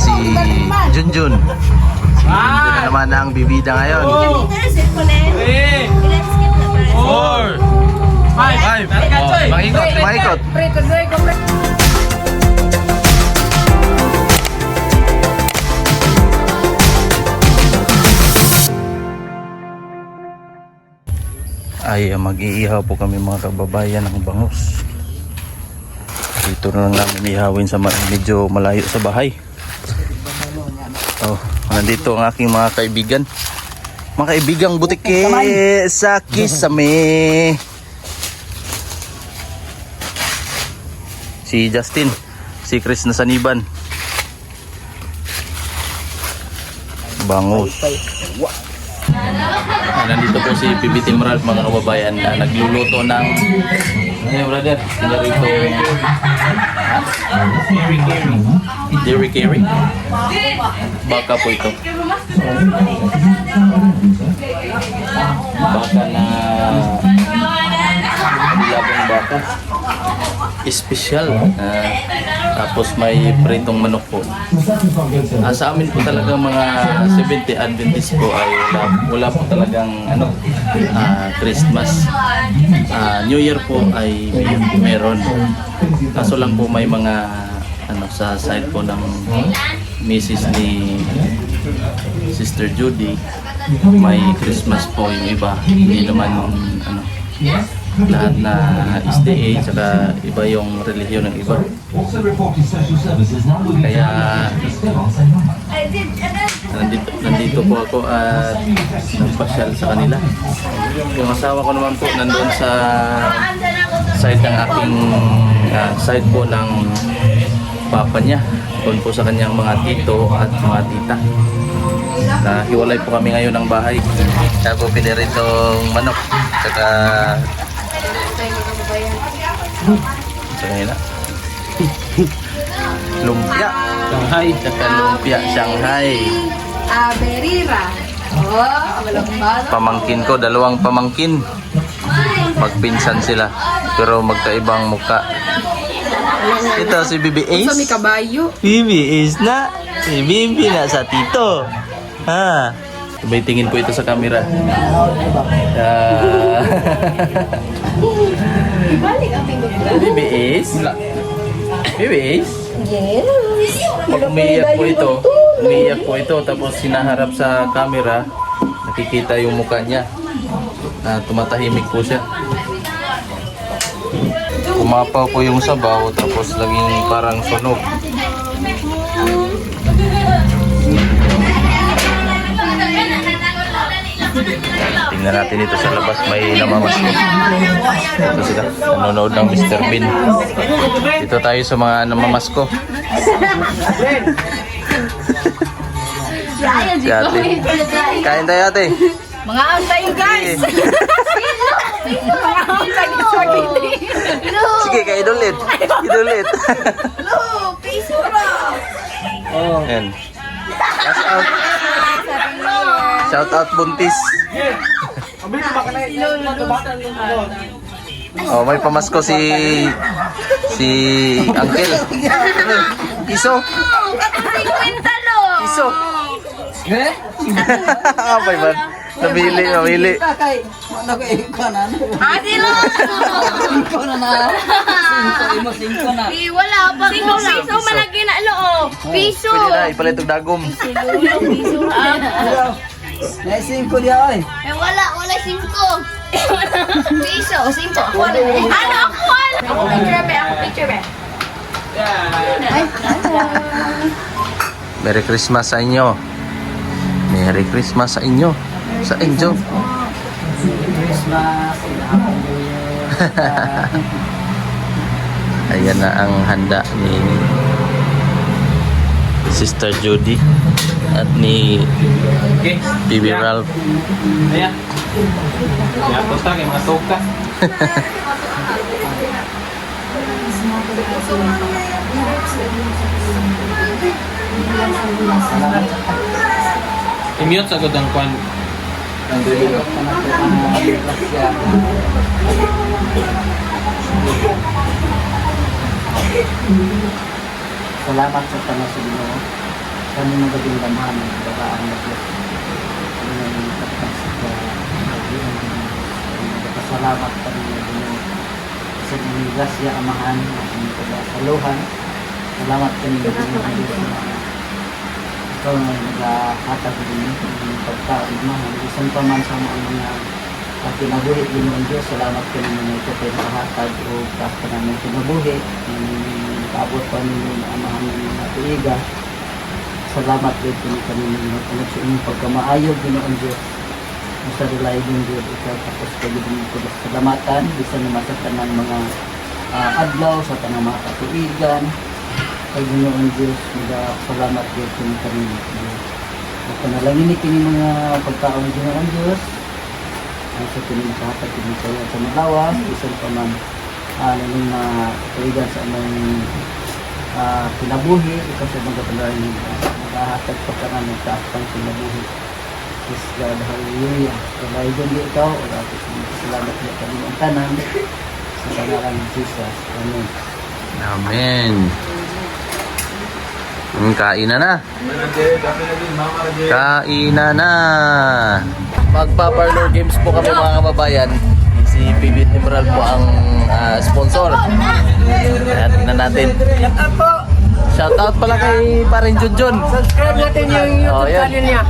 si Junjun. Ito na naman ang bibida ngayon. 4 5 Maikot, maikot. Ay, mag-iihaw po kami mga kababayan ng bangus. Dito na lang namin ihawin sa medyo malayo sa bahay. Oh, nandito ang aking mga kaibigan. Mga kaibigang butike sa Kisame. Si Justin, si Chris na Saniban. Bangus. Nandito po si PB Timral mga kababayan na nagluluto ng brother, pinarito Jerry Carey. Baka po ito. Baka na labang baka. Espesyal. Tapos may pritong manok po. Sa amin po talaga mga 70 Adventist po ay wala po talagang Christmas. New Year po ay meron. Kaso lang po may mga sa side po ng Mrs. ni Sister Judy, may Christmas po yung iba. Hindi naman lahat na SDA, saka iba yung relihiyon ng iba. Kaya nandito po ako at nagpasyal sa kanila. Yung asawa ko naman po nandoon sa side ng aking side po ng papa niya. Doon po sa kanyang mga tito at mga tita. Hiwalay po kami ngayon ng bahay. Kaya po piniritong manok. Saka na lumpia Shanghai. Saka lumpia Shanghai. Berira. Pamangkin ko, dalawang pamangkin. Magpinsan sila pero magkaibang muka. Ito si Bibi Ace. Sa may kabayo. Bibi Ace na. Si Bibi na sa tito. Ha. Sabay tingin po ito sa camera. Bibi Ace. Bibi Ace. Yes. Pag umiiyak po ito, tapos hinaharap sa camera, nakikita yung mukha niya. Tumatahimik po siya. Kumapaw po yung sabaw, tapos laging parang sunog. Tingnan natin dito sa labas, may namamasko. Ito sila, nanonood ng Mr. Bean. Dito tayo sa mga namamasko. Ate. Kain tayo ate. Mga antay guys. Mga antay Sige, kain ulit. Idulit. Hello, piso bro. Yan. Shout out Buntis. Oh, may pamasko si Uncle. Iso. Iso. Apa ba? Namili. Adi lo. Wala pa. Piso malagi na lo. Piso. Pwede na, ipalit yung dagom. Piso. May 5 dia oy. Wala 5. Piso, 5. Ano ako? Ako picture be. Ay. Merry Christmas sa inyo. Merry Christmas sa inyo. Sa inyo. Christmas. Ayan na ang handa ni Sister Judy at ni Bibi Ralph. Ayan. Kaya punta kayo mga soka. I-mute sa gudang kwan. Salamat sa tanong sa inyo. kami magiging laman ng bagaan na Diyos. Salamat kami na Diyos. Sa mga grasya, amahan, at mga pagkasaluhan. Salamat kami na Diyos. Ikaw na naghahatag din ng pagkain mo. Isang pa man sa mga kinabuhi din ng Diyos. Salamat kami na ito kayo nakahatag o kasta namin kinabuhi. Kaabot pa ninyo na amahan ng mga tuiga. Salamat din kami ng inyong pagkamaayog din ng Diyos. Sa relay din Diyos, ikaw tapos kayo din ko salamatan, bisa naman sa tanang mga adlaw, sa tanang mga katuigan. Kay Ginoong Diyos, salamat din kami. At panalangin kini mga pagkaon ng Ginoong Diyos. Ay sa kini makahatag kini kayo sa malawas, isang pa man namin katuigan sa among kinabuhi, ikaw sa mga panalangin, makahatag pa ka namin sa akong kinabuhi. Yes, God, hallelujah. Kaya hindi ikaw, salamat na kami ang tanan sa pangalan ng Jesus. Amen. Amen. Kainan na. Kainan na. Magpa-parlor games po kami mga kababayan. Si PBit Emerald po ang sponsor. Kaya tingnan natin. Shoutout pala kay Parin Junjun. Subscribe natin yung YouTube channel niya.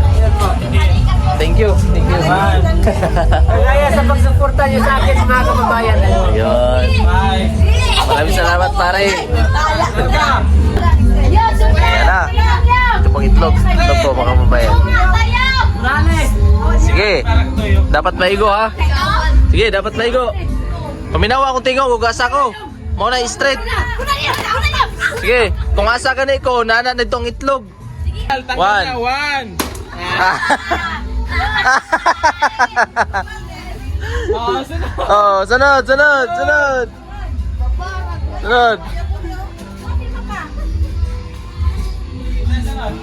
Thank you. Thank you. Kaya sa pagsuporta niyo sa akin mga kababayan. Ayun. Maraming salamat pare. Ayan na. Ito pong itlog. Itlog po mga kababayan. Sige. Dapat maigo ha. Sige, dapat maigo. Paminawa akong tingaw. Ugasa ko. Mauna straight. Sige. Kung asa ka na ko, nana na itong itlog. One. Oh, sunod.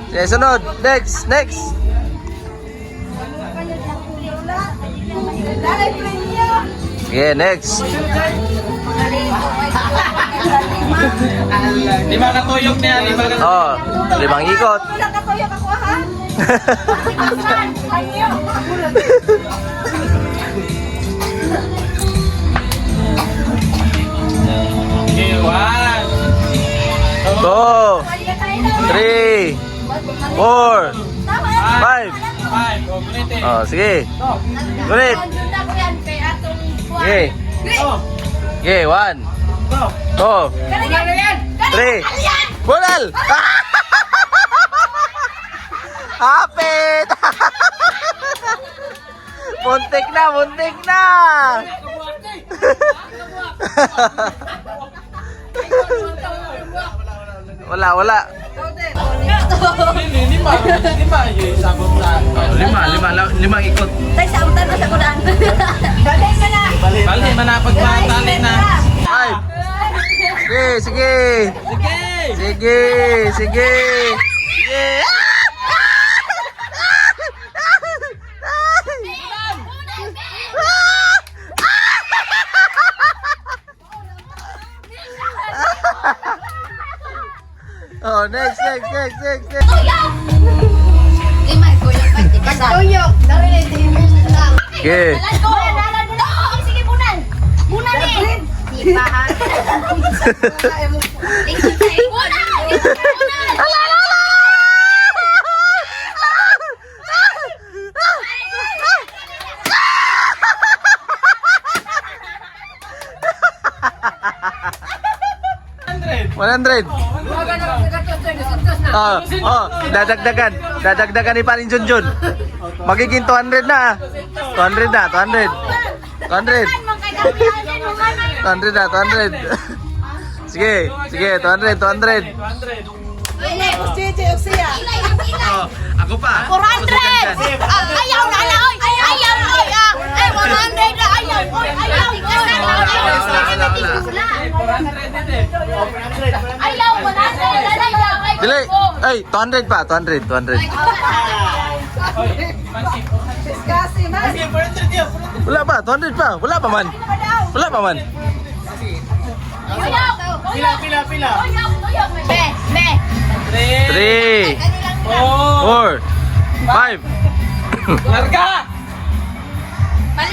Okay, sunod. Next. Okay, next. Lima katuyok niya, lima katuyok. Oh, 5 ikot. Okay, 1, 2, 3, 4, 5. 5. Ulitin. Oh, sige. Ulit. Okay. Okay, 1, 2, 3. Bunal! Hapit! Muntik na! Wala. Lima yung sabot na. Limang ikot. Balik man na pagpatali na. 5. Sige. Oh, next. Okay. Sige, bunan eh. Sipahan. $100. Dadagdagan ni Parin Junjun. Magiging 200 na. 200 na. Sige, 200. Oh, ako pa. 400! Ayaw na! Ayaw! 100 na! Ayaw! 100! Dili. Ay, 200 pa. 200. Wala pa. 200 pa. Wala pa man. Pila. Be! 3, 4, 5. Larga!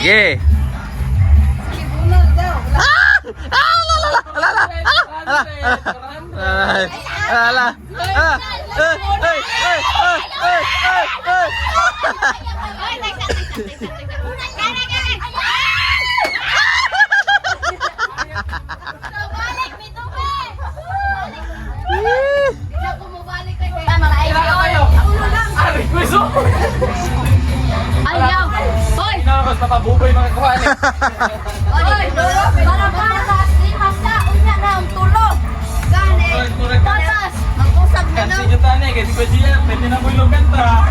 Sige. Ayaw! Hoy! Nakakos napabuboy mga kuhan eh. Hoy! Para patas! Limas na! Unya na ang tulog! Gani! Patas! Mag-usap na Kasi no! yung tanay, kasi pwede yan. Pwede na mo ilugan ta.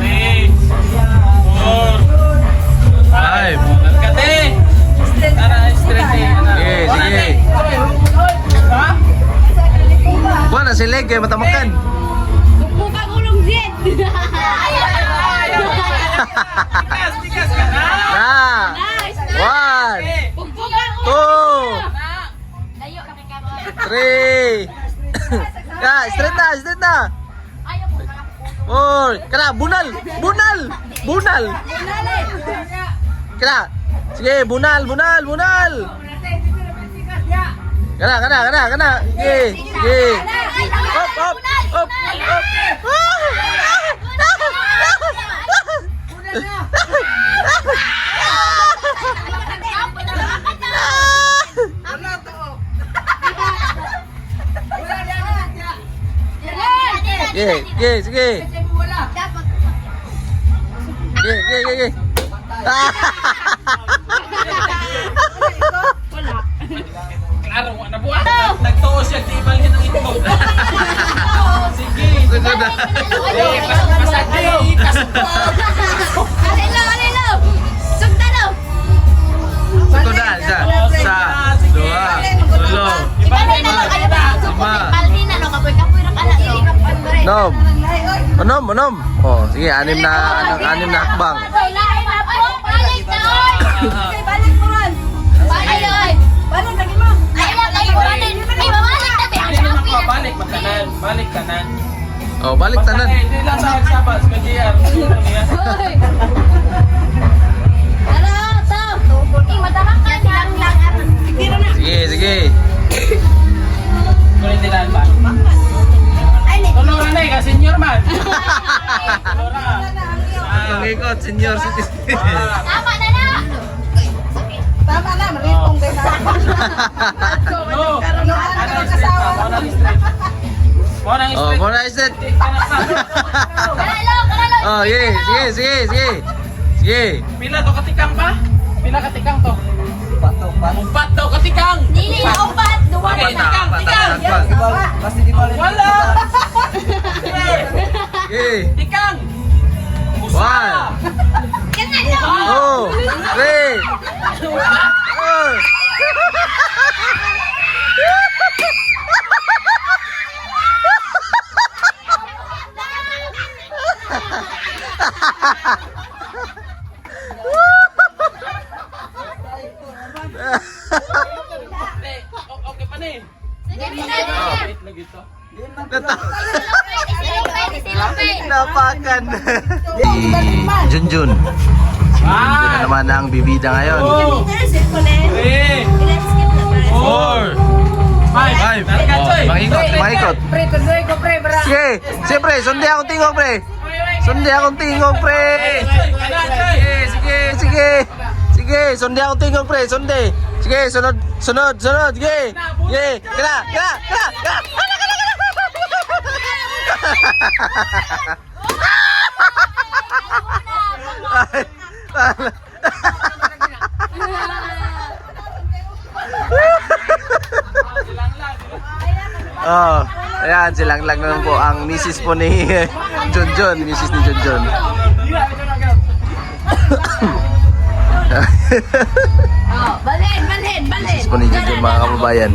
3, 4, 5. Largate! Tara, stress eh. Sige, sige. Ha? Buwan na si Leg kayo matamakan. Buka gulong jet! Tikas, tikas ka na! Na. Nice! 1, Buka 2, Layo na kay Karoy! 3. Ya, straight na. Ayaw mo ka! 4. Kana, bunal. Kana. Sige, bunal. Kana. Sige. Up. Sige. Klaro, wala na buwan. Nagtuo siya, di ibalhin ang itlog. Sige. Sugod na. Masagay, Alilo! Sugta daw! Sugod na. Isa, 2, 3. Ibalhin na lang kayo ba? Ibalhin na no, kapoy na kala. Unom. Oh, sige, anim na hakbang. Lain na po! Balik na oy! Balik mo ron! Balik oy! Balik lagi mo! Ay lang kayo balik! Ay babalik na tayo! Balik kanan. Oh, balik tanan. Hindi lang sa sabas, kajiyan. Hoy! Tara! Tao! Madalang ka lang! Sige. Kunin nila ba? Ay, Tulungan na eh, ka senior man. Itong ikot, senior citizen. tama na na! Tama na, maritong din na. No. Oh, muna iset. Karalo! Oh, sige. Pila to katikang pa? Pila katikang to? Umpat daw katikang! Dili na upat! Duwa Okay, na! tikang! Kasi di balik. Wala! Sige. Tikang! 1, Ganun lang! 2, 3. 4. Okay pa na eh. Sige, sige! Wait lang ito. Silupay! Napakan. Junjun. Ito na naman ang bibida ngayon. 3, 4, 5. Makikot. Pre, tuloy ko pre, bra. Sige, siyempre, sundi akong tingog, pre. Sige, sundi akong tingog, pre. Sige, sunod. Sige. Kala. Oh, ayan, silang lang naman po ang misis po ni Junjun, misis ni Junjun. Balhin! Misis po ni Junjun, mga kababayan.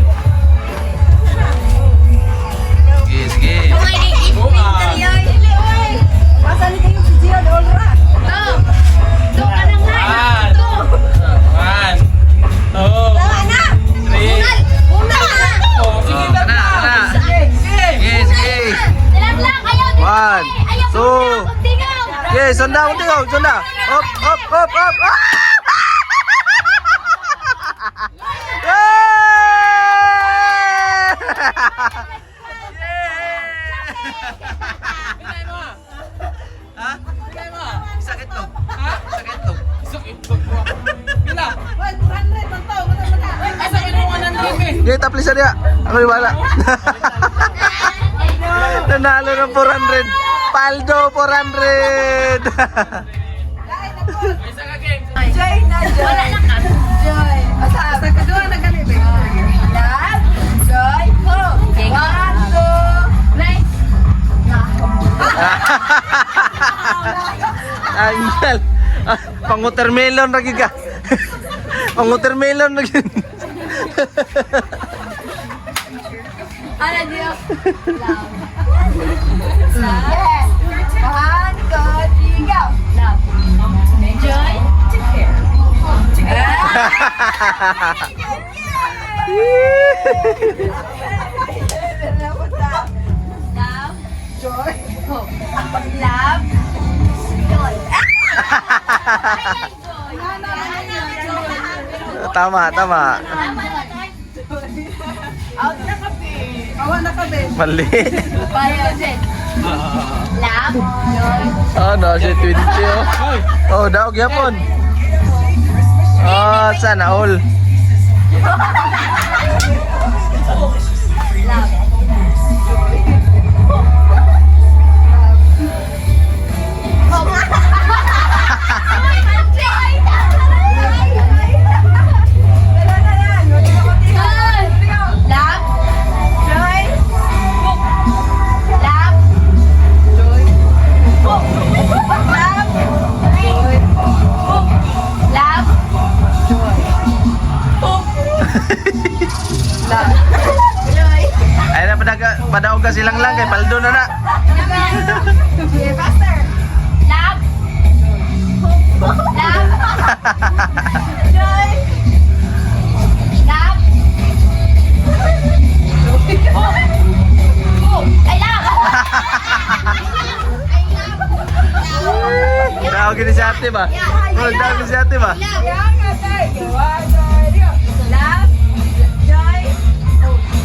Sige. Masa ni kayo si Gio de Olra. Doon ka nang One. lahat! 1, 2, Tama na. 3. Unal na! Oh, sige Kana. Sige. Sige. sunda, unti ko, sunda. Hop, hop, hop, hop. Ah! Pinay mo. Ha? Pinay mo. Sakit to. Ha? Sakit to. Isok itlog mo. Pila. 100 ang tao, mata. Asa kinuha ng lipi? Sige, taplisan niya. Ako yung wala. Nanalo ng 400. Paldo, 400. Isa ka game. Joy na joy. Wala lang ka. Joy. Asa kadua na ganito. Love, joy, ho. Okay. 1, 2, Right. Angel. Pangutermelon lagi ka. Pangutermelon lagi. Ano diyo? Yes. 1, 2, 3, go. Love. Joy. Love. Joy. Hope. Love. Joy. Tama, tama. Out na kape. Awa na kape. Mali. Love. Joy. Oh, no, si 20. Oh, daog yapon. Oh, sana all. Love. Love. Joy. Love. Joy. Love. Joy. Ay na padaog ka silang lang kay paldo na na. Okay, faster. Love. Love. Joy. Love. I love. Daog ni si ate ba? Oh, daog ni si ate ba? Yang ada. 1, 2, 3, go. Love, joy,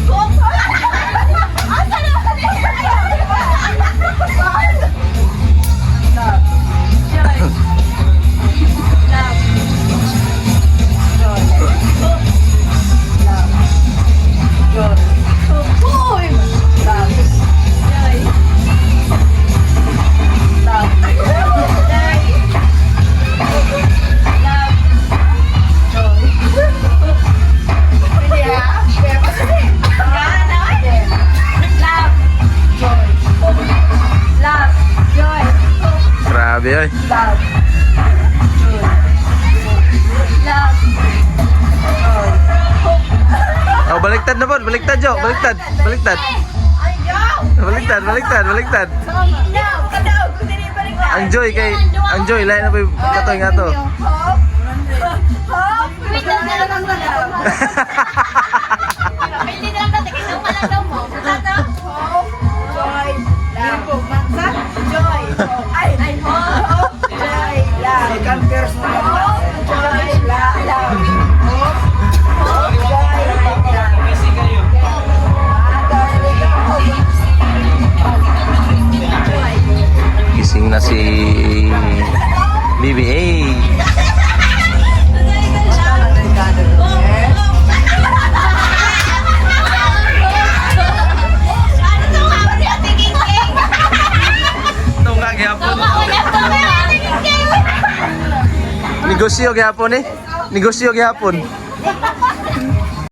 hope. Asa na ka din? Love, joy, love, joy, hope. Love, joy, hope. Love, joy, love, joy, love, joy. Yeah, kaya pa siya eh. Love, joy, love, joy, Grabe oy. love, joy, love, joy. Oh, baliktad na po, baliktad Jo, baliktad, baliktad. Ayaw! Baliktad, baliktad, baliktad. Ayaw! Kadaw! Kung dinibalik ka! Ang joy kay ang joy lain na po yung katoy nga to. Hop! Hop! Wait lang na lang na lang. Pili na lang natin kasi umalang daw mo. Hop! Joy! Love! Mansa! Joy! Ay! Hop! Joy! Love! Second verse mo lang. Hop! Joy! Love! Hop! Hop! Joy! Love! Busy kayo. Gising na si BBA. Tunga gyapon. Negosyo gyapon eh. Negosyo gyapon.